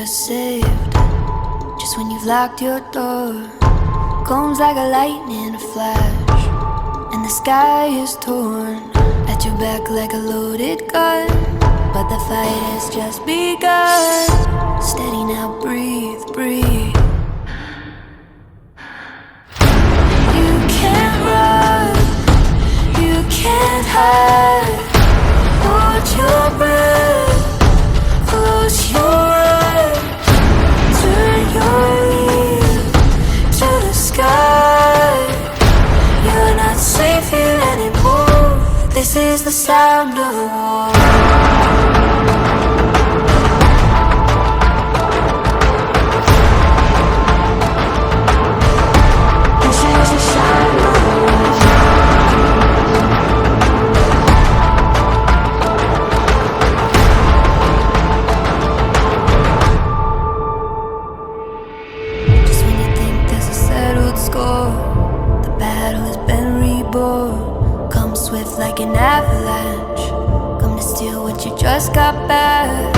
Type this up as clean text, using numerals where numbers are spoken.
saved. Just when you've locked your door, comes like a lightning, a flash, and the sky is torn at your back like a loaded gun. But the fight has just begun. Steady now, breathe, breathe. You can't run, you can't hide. Hold your breath, close your eyes. Turn your ear to the sky. You're not safe here anymore. This is the sound of war. The battle has been reborn. Come swift like an avalanche. Come to steal what you just got back.